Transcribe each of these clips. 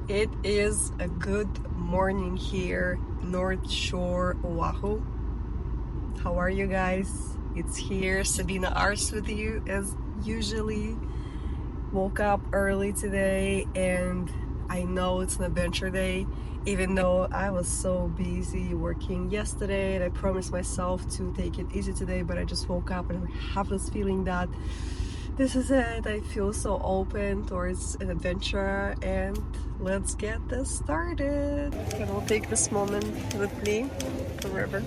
It is a good morning here, North Shore, Oahu. How are you guys? It's here, Sabina Ars with you as usually. Woke up early today and I know it's an adventure day, even though I was so busy working yesterday and I promised myself to take it easy today, but I just woke up and I have this feeling that this is it. I feel so open towards an adventure and let's get this started. And I'll take this moment with me forever.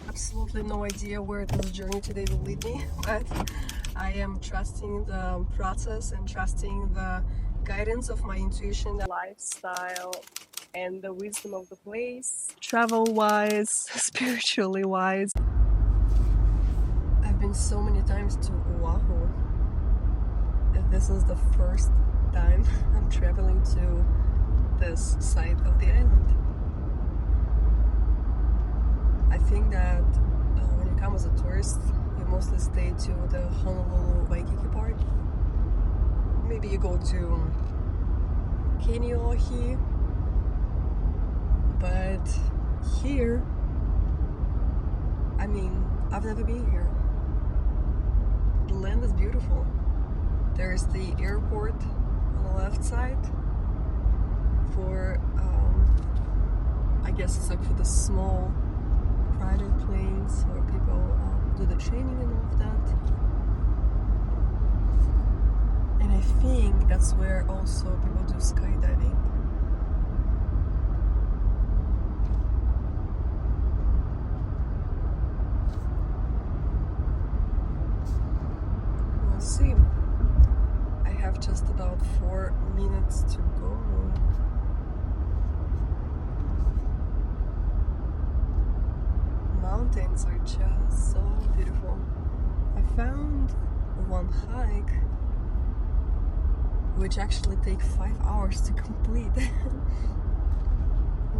Absolutely no idea where this journey today will lead me, but I am trusting the process and trusting the guidance of my intuition, the lifestyle, and the wisdom of the place, travel-wise, spiritually wise. I've been so many times to Oahu, and this is the first time I'm traveling to this side of the island. I think that when you come as a tourist, you mostly stay to the Honolulu Waikiki part. Maybe you go to Kaneohe, but here, I mean, I've never been here. The land is beautiful. There's the airport on the left side for, I guess it's like for the small private planes where people do the training and all of that. And I think that's where also people do skydiving. We'll see. I have just about 4 minutes to go. Mountains are just so beautiful. I found one hike which actually takes 5 hours to complete.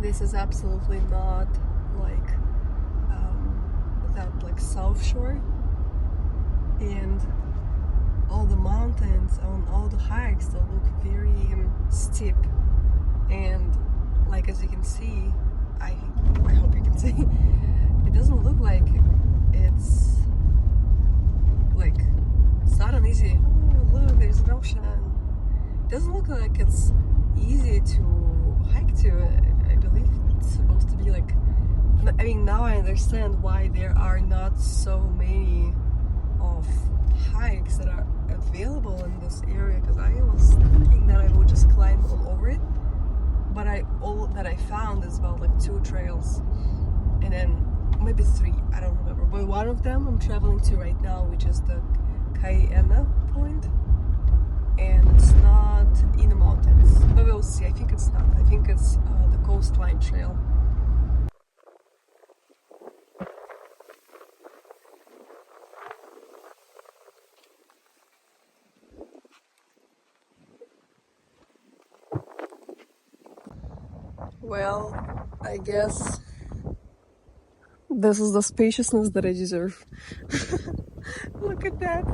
This is absolutely not like that like South Shore, and all the mountains on all the hikes they look very steep, and like as you can see, I hope you can see, it doesn't look like it's not an easy, oh look, there's an ocean. It doesn't look like it's easy to hike to. I believe it's supposed to be like, I mean, now I understand why there are not so many of hikes that are available in this area, because I was thinking that I would just climb all over it, but all that I found is about like 2 trails and then maybe 3, I don't remember, but one of them I'm traveling to right now, which is the Kaena point, and it's not in the mountains, but we'll see. I think it's not. I think it's the coastline trail. Well, I guess this is the spaciousness that I deserve. Look at that.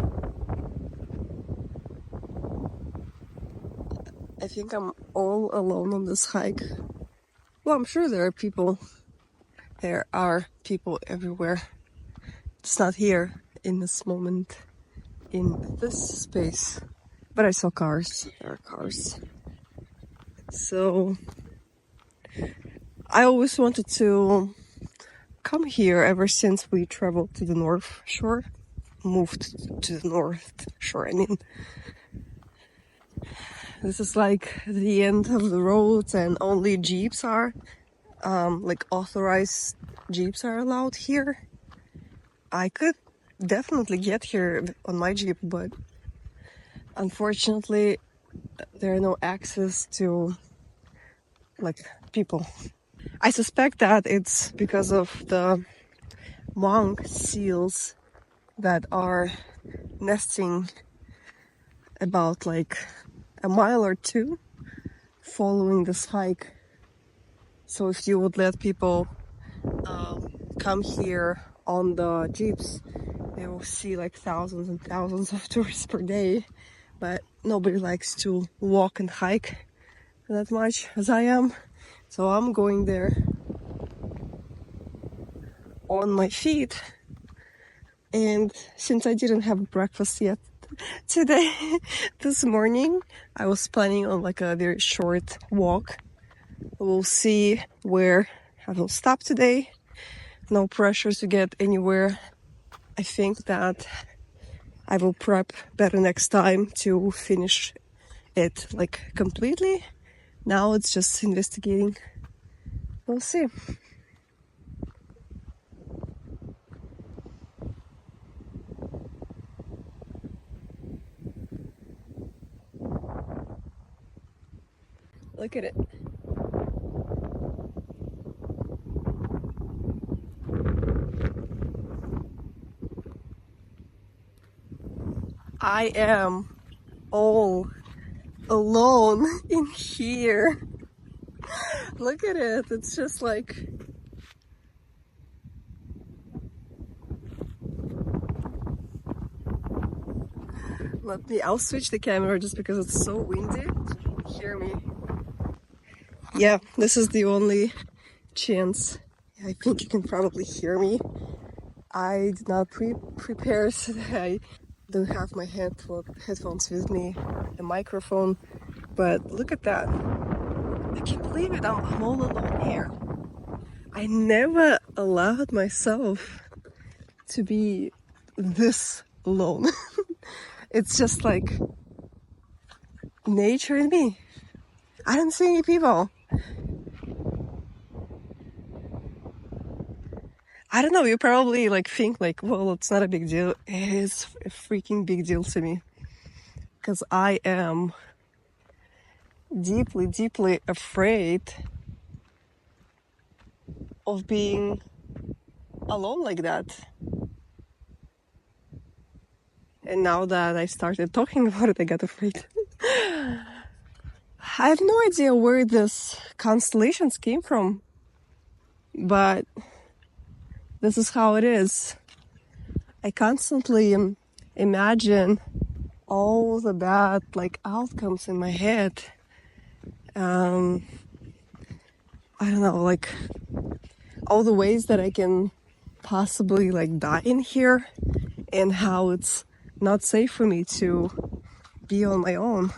I think I'm all alone on this hike. Well, I'm sure there are people. There are people everywhere. It's not here in this moment, in this space. But I saw cars. There are cars. So I always wanted to come here ever since we traveled to the North Shore. Moved to the North Shore, I mean. This is like the end of the roads and only jeeps are, like authorized jeeps are allowed here. I could definitely get here on my jeep, but unfortunately there are no access to like people. I suspect that it's because of the monk seals that are nesting about like a mile or 2 following this hike. So if you would let people come here on the jeeps, they will see like thousands and thousands of tourists per day, but nobody likes to walk and hike that much as I am. So I'm going there on my feet. And since I didn't have breakfast yet today, this morning, I was planning on like a very short walk. We'll see where I will stop today. No pressure to get anywhere. I think that I will prep better next time to finish it like completely. Now it's just investigating. We'll see. Look at it. I am all alone in here. Look at it. It's just like... I'll switch the camera just because it's so windy. So you can hear me. Yeah, this is the only chance. I think you can probably hear me. I did not prepare today. I don't have my headphones with me, the microphone, but look at that. I can't believe it, I'm all alone here. I never allowed myself to be this alone. It's just like nature and me. I don't see any people. I don't know, you probably like think like, well, it's not a big deal. It is a freaking big deal to me. Because I am deeply, deeply afraid of being alone like that. And now that I started talking about it, I got afraid. I have no idea where this constellations came from, but this is how it is. I constantly imagine all the bad outcomes in my head. I don't know, like all the ways that I can possibly die in here, and how it's not safe for me to be on my own.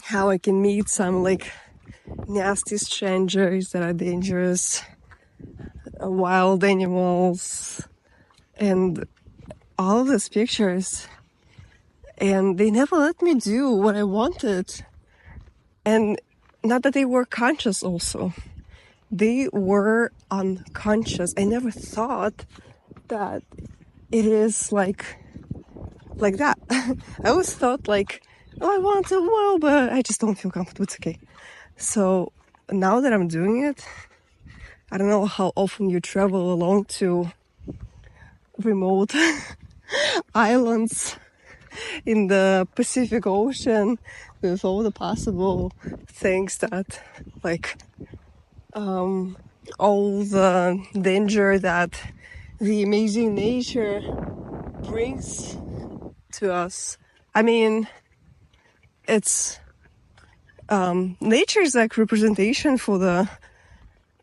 How I can meet some nasty strangers that are dangerous, wild animals, and all of these pictures. And they never let me do what I wanted. And not that they were conscious also. They were unconscious. I never thought that it is like that. I always thought I want to, well, but I just don't feel comfortable. It's okay. So now that I'm doing it, I don't know how often you travel along to remote islands in the Pacific Ocean with all the possible things that all the danger that the amazing nature brings to us. I mean, it's nature is representation for the,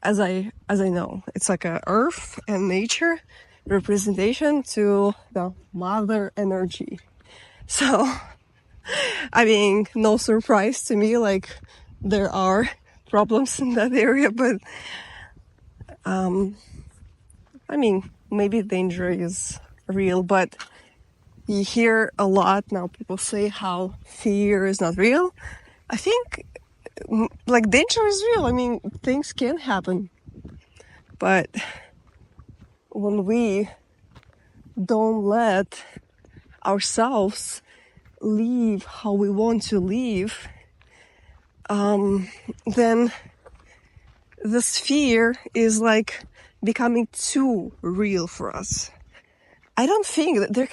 as I know, it's like a earth and nature representation to the mother energy. So I mean, no surprise to me, there are problems in that area, but I mean, maybe danger is real, but you hear a lot now people say how fear is not real. I think danger is real. I mean, things can happen, but when we don't let ourselves live how we want to live, then this fear is becoming too real for us. I don't think that there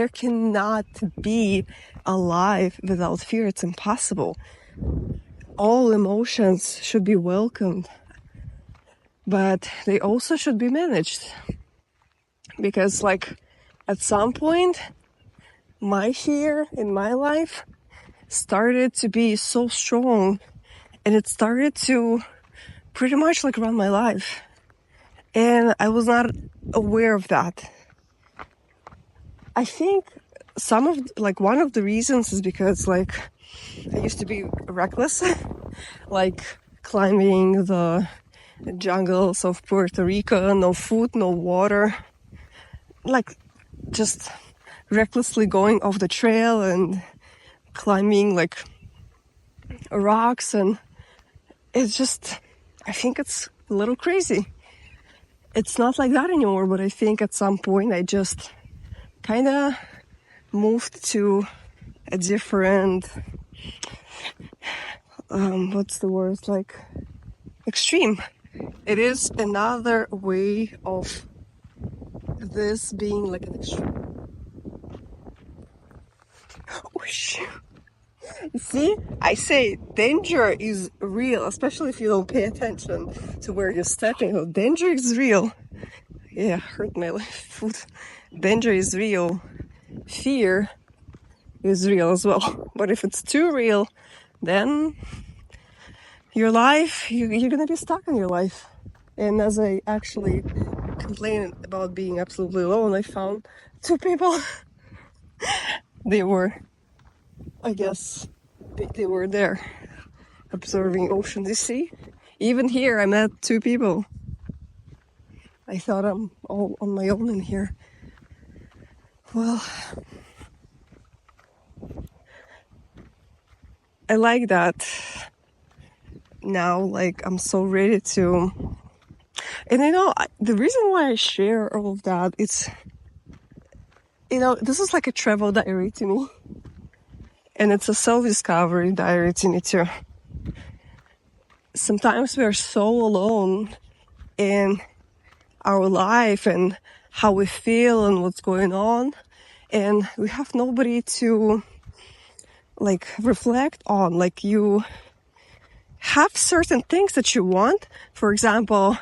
cannot be a life without fear. It's impossible. All emotions should be welcomed, but they also should be managed, because at some point my fear in my life started to be so strong, and it started to pretty much like run my life. And I was not aware of that. I think one of the reasons is because like I used to be reckless, like climbing the jungles of Puerto Rico, no food, no water, like just recklessly going off the trail and climbing like rocks, and it's just, I think it's a little crazy. It's not like that anymore, but I think at some point I just kind of moved to a different, what's the word, like extreme. It is another way of this being like an extreme. Oh, shoot. See, I say danger is real, especially if you don't pay attention to where you're stepping. Oh, danger is real. Yeah, hurt my foot. Danger is real. Fear is real as well. But if it's too real, then your life, you're gonna be stuck in your life. And as I actually complained about being absolutely alone, I found 2 people. They were, I guess, they were there observing ocean. You see, even here I met 2 people. I thought I'm all on my own in here. Well, I like that now. Like, I'm so ready to, and the reason why I share all of that, it's, this is like a travel diary to me, and it's a self-discovery diary to me too. Sometimes we are so alone in our life and how we feel and what's going on, and we have nobody to like reflect on. Like, you have certain things that you want. For example,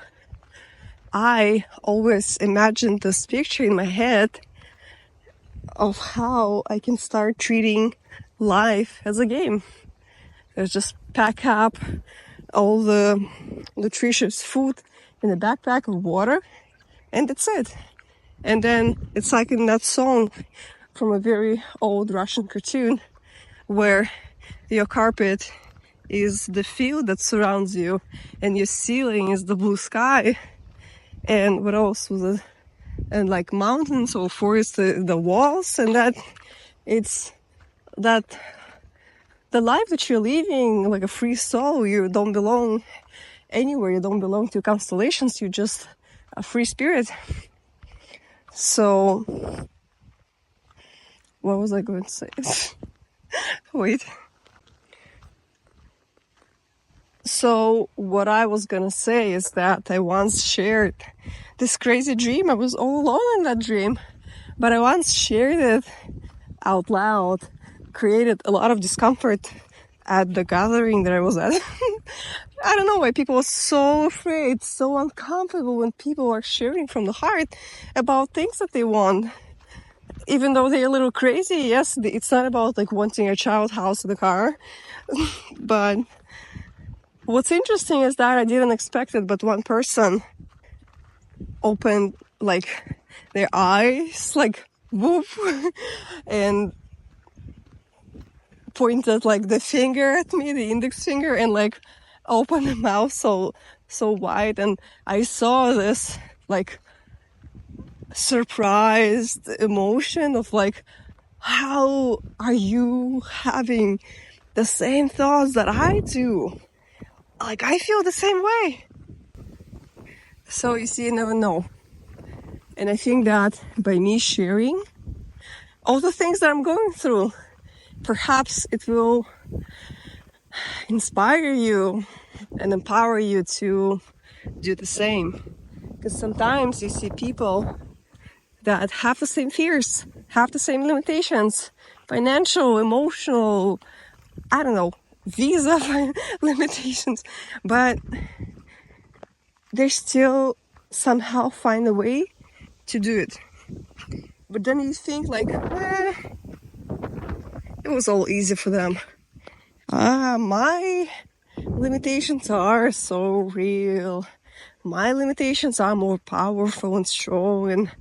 I always imagined this picture in my head of how I can start treating life as a game. There's just pack up all the nutritious food in a backpack of water, and that's it. And then it's like in that song from a very old Russian cartoon where your carpet is the field that surrounds you and your ceiling is the blue sky, and what else was it, and like mountains or forest, the walls, and that it's that the life that you're living, like a free soul. You don't belong anywhere, you don't belong to constellations, you're just a free spirit. So what was I going to say? Wait. So what I was gonna say is that I once shared this crazy dream. I was all alone in that dream, but I once shared it out loud, created a lot of discomfort at the gathering that I was at. I don't know why people were so afraid, so uncomfortable when people are sharing from the heart about things that they want. Even though they're a little crazy, yes, it's not about like wanting a child, house, and a car. But what's interesting is that I didn't expect it, but one person opened like their eyes, like whoop, and pointed like the finger at me, the index finger, and like opened the mouth so wide, and I saw this like surprised emotion of like, how are you having the same thoughts that I do? Like, I feel the same way. So you see, you never know. And I think that by me sharing all the things that I'm going through, perhaps it will inspire you and empower you to do the same. Because sometimes you see people that have the same fears, have the same limitations, financial, emotional, I don't know, visa limitations, but they still somehow find a way to do it. But then you think like, it was all easy for them. My limitations are so real. My limitations are more powerful and strong, and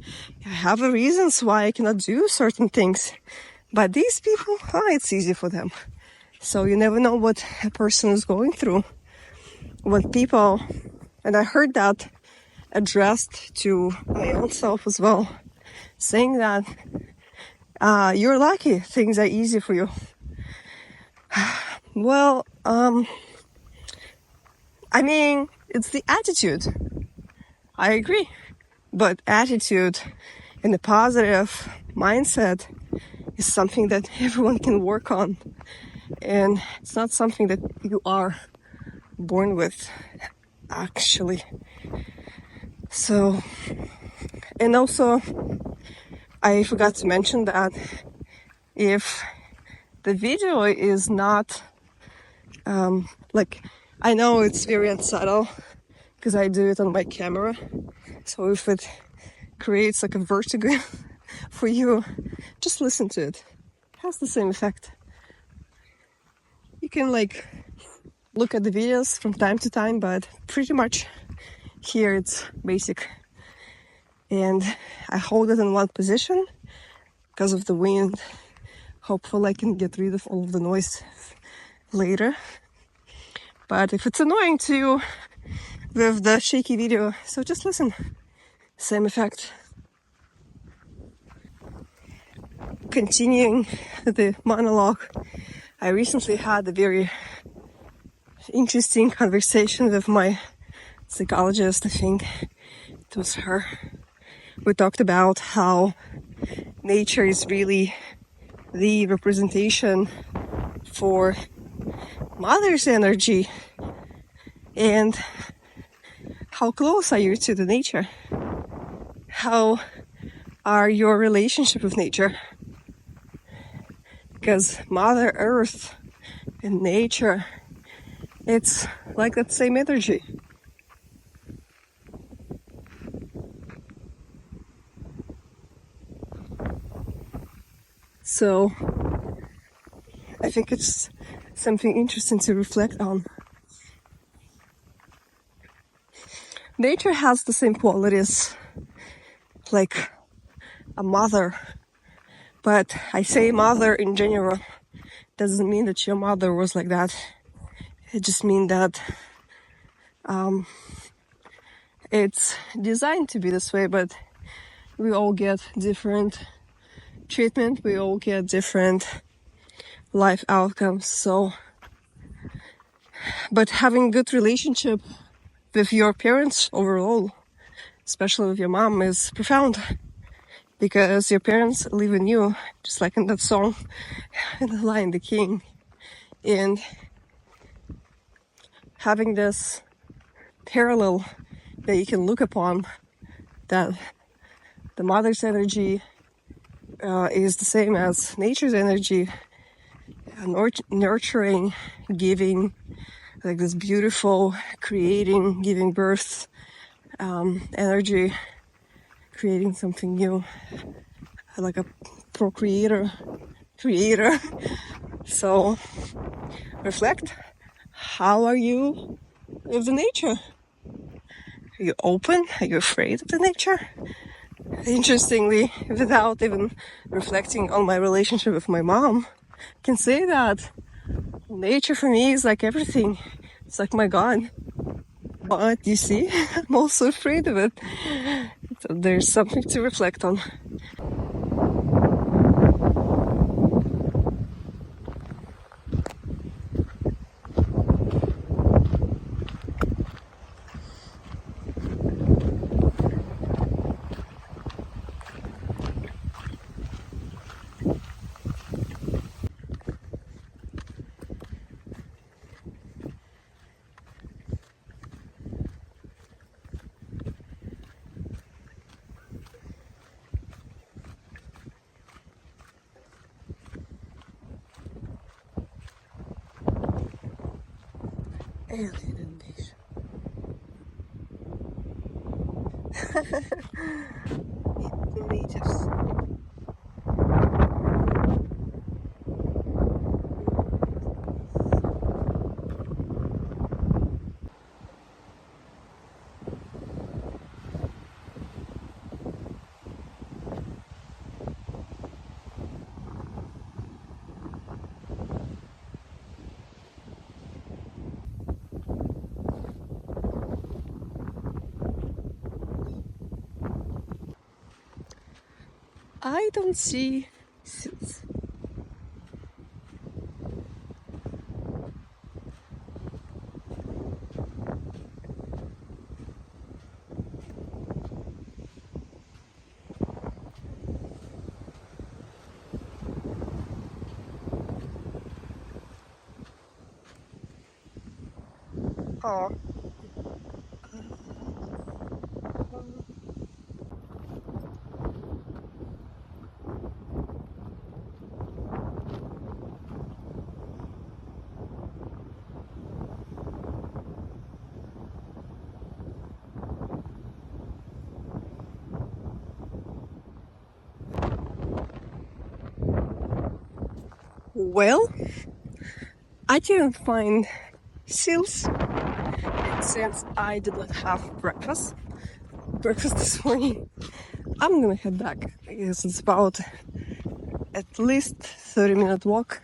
I have reasons why I cannot do certain things. But these people, it's easy for them. So you never know what a person is going through. When people, and I heard that addressed to my own self as well, saying that you're lucky, things are easy for you. Well, I mean, it's the attitude. I agree. But attitude and a positive mindset is something that everyone can work on. And it's not something that you are born with, actually. So, and also, I forgot to mention that if the video is not, I know it's very unsubtle because I do it on my camera. So if it creates like a vertigo for you, just listen to it. It has the same effect. You can look at the videos from time to time, but pretty much here it's basic. And I hold it in one position because of the wind. Hopefully I can get rid of all of the noise later. But if it's annoying to you with the shaky video, so just listen. Same effect. Continuing the monologue, I recently had a very interesting conversation with my psychologist. I think it was her. We talked about how nature is really the representation for mother's energy, and how close are you to the nature? How are your relationship with nature? Because Mother Earth and nature, it's like that same energy. So I think it's something interesting to reflect on. Nature has the same qualities like a mother, but I say mother in general. Doesn't mean that your mother was like that. It just means that it's designed to be this way, but we all get different treatment, we all get different life outcomes. So, but having good relationship with your parents overall, especially with your mom, is profound, because your parents live in you, just like in that song in The Lion the King. And having this parallel that you can look upon, that the mother's energy is the same as nature's energy, nurturing, giving, like this beautiful creating, giving birth energy, creating something new, like a procreator, creator. So reflect, how are you with the nature? Are you open? Are you afraid of the nature? Interestingly, without even reflecting on my relationship with my mom, I can say that nature for me is like everything. It's like my God. But you see, I'm also afraid of it. So there's something to reflect on. Alien invasion. The natives. I don't see seals. Oh. Well, I didn't find seals since I did not have breakfast this morning. I'm gonna head back because it's about at least 30-minute walk,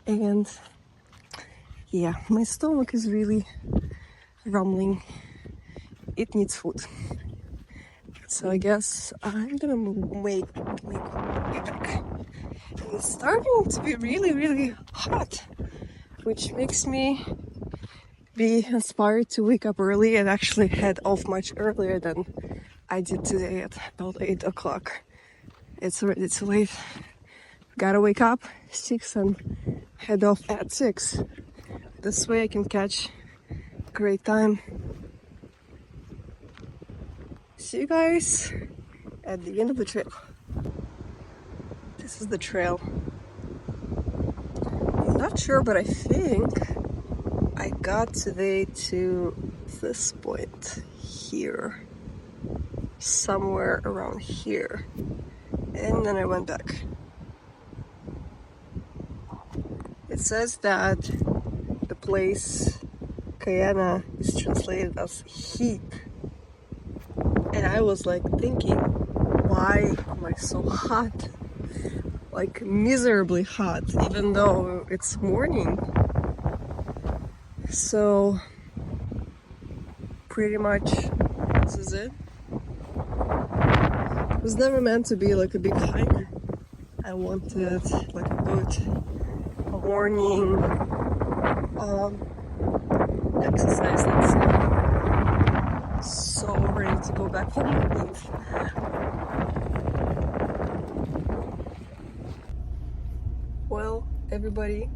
and yeah, my stomach is really rumbling. It needs food, so I guess I'm gonna make my way back. And it's starting to be really hot, which makes me be inspired to wake up early and actually head off much earlier than I did today at about 8 o'clock. It's already too late. Gotta wake up 6 and head off at 6. This way I can catch a great time. See you guys at the end of the trail. This is the trail. I'm not sure, but I think I got today to this point here. Somewhere around here. And then I went back. It says that the place Kayana is translated as heat. And I was like thinking, why am I so hot? Like miserably hot, even though it's morning. So pretty much this is it. It was never meant to be like a big hike. I wanted like a good morning exercise, let's say. So ready to go back home and leave. Well, everybody,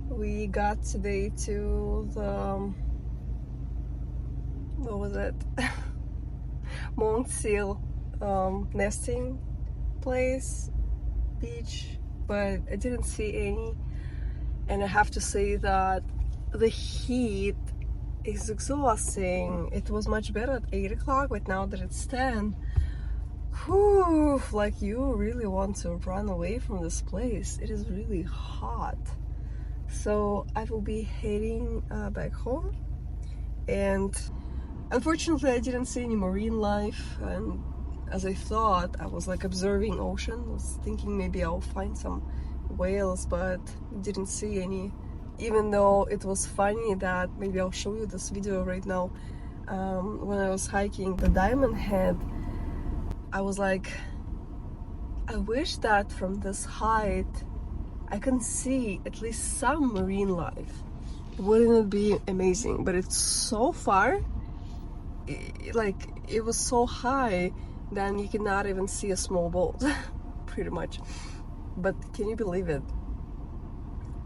we got today to the what was it? Mount Seal nesting place, beach, but I didn't see any, and I have to say that the heat is exhausting. It was much better at 8 o'clock, but now that it's 10, whew, like you really want to run away from this place. It is really hot. So I will be heading back home, and unfortunately I didn't see any marine life, and as I thought, I was like observing ocean. I was thinking maybe I'll find some whales, but didn't see any. Even though it was funny that, maybe I'll show you this video right now, when I was hiking the Diamond Head, I was like, I wish that from this height I can see at least some marine life. Wouldn't it be amazing? But it's so far, like it was so high, then you cannot even see a small boat, pretty much. But can you believe it?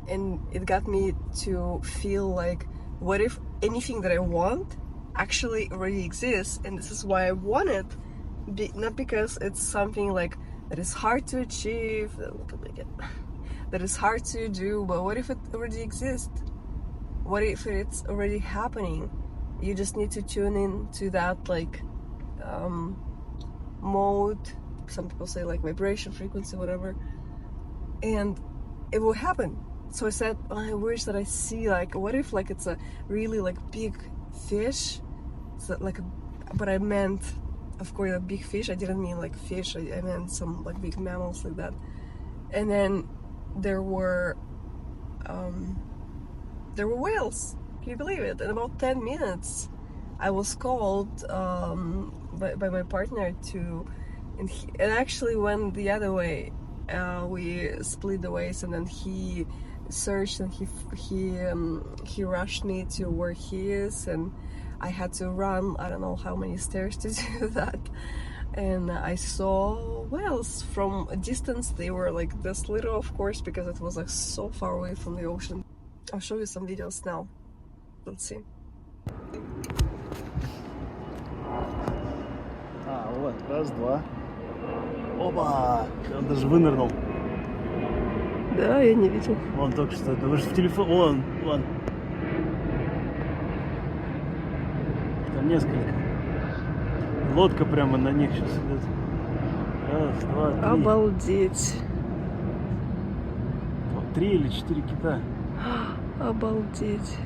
And it got me to feel like, what if anything that I want actually already exists, and this is why I want it, not because it's something like that is hard to achieve, that is hard to do, but what if it already exists? What if it's already happening? You just need to tune in to that like mode, some people say like vibration, frequency, whatever, and it will happen. So I said, oh, I wish that I see, like, what if like it's a really like big fish, so like but I meant, of course, a big fish. I didn't mean like fish, I meant some like big mammals like that. And then there were whales. Can you believe it? In about 10 minutes I was called by my partner to and it actually went the other way. We split the ways, and then he searched, and he rushed me to where he is, and I had to run I don't know how many stairs to do that. And I saw whales from a distance. They were like this little, of course, because it was like so far away from the ocean. I'll show you some videos now. Let's see. Вот, раз, два. Оба! Он даже вынырнул. Да, я не видел. Он только что, да вы же в телефон, вон. Там несколько. Лодка прямо на них сейчас идет. Раз, два, три. Обалдеть. 3 или 4 кита. Обалдеть.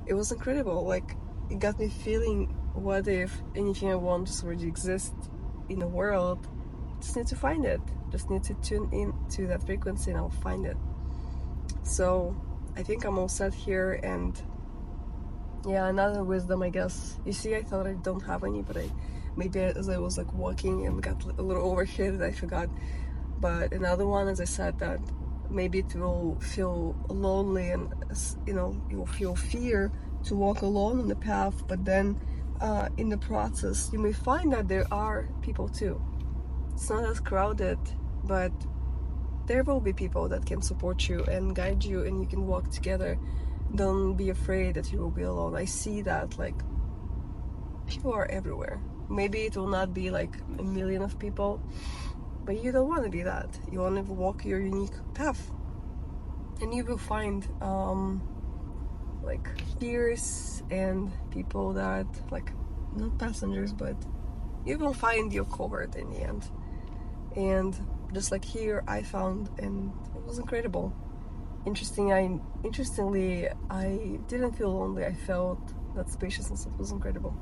It was incredible. Like, it got me feeling, what if anything I want just already exists in the world? Just need to find it. Just need to tune in to that frequency and I'll find it. So I think I'm all set here. And yeah, another wisdom, I guess. You see, I thought I don't have any, but maybe as I was like walking and got a little overheated, I forgot. But another one, as I said, that maybe it will feel lonely, and you'll feel fear to walk alone on the path, but then in the process you may find that there are people too. It's not as crowded, but there will be people that can support you and guide you, and you can walk together. Don't be afraid that you will be alone. I see that, like, people are everywhere. Maybe it will not be like a million of people, but you don't want to be that. You want to walk your unique path, and you will find like peers and people that, like, not passengers, but you will find your cohort in the end. And just like here, I found, and it was incredible. Interestingly, I didn't feel lonely. I felt that spaciousness. It was incredible.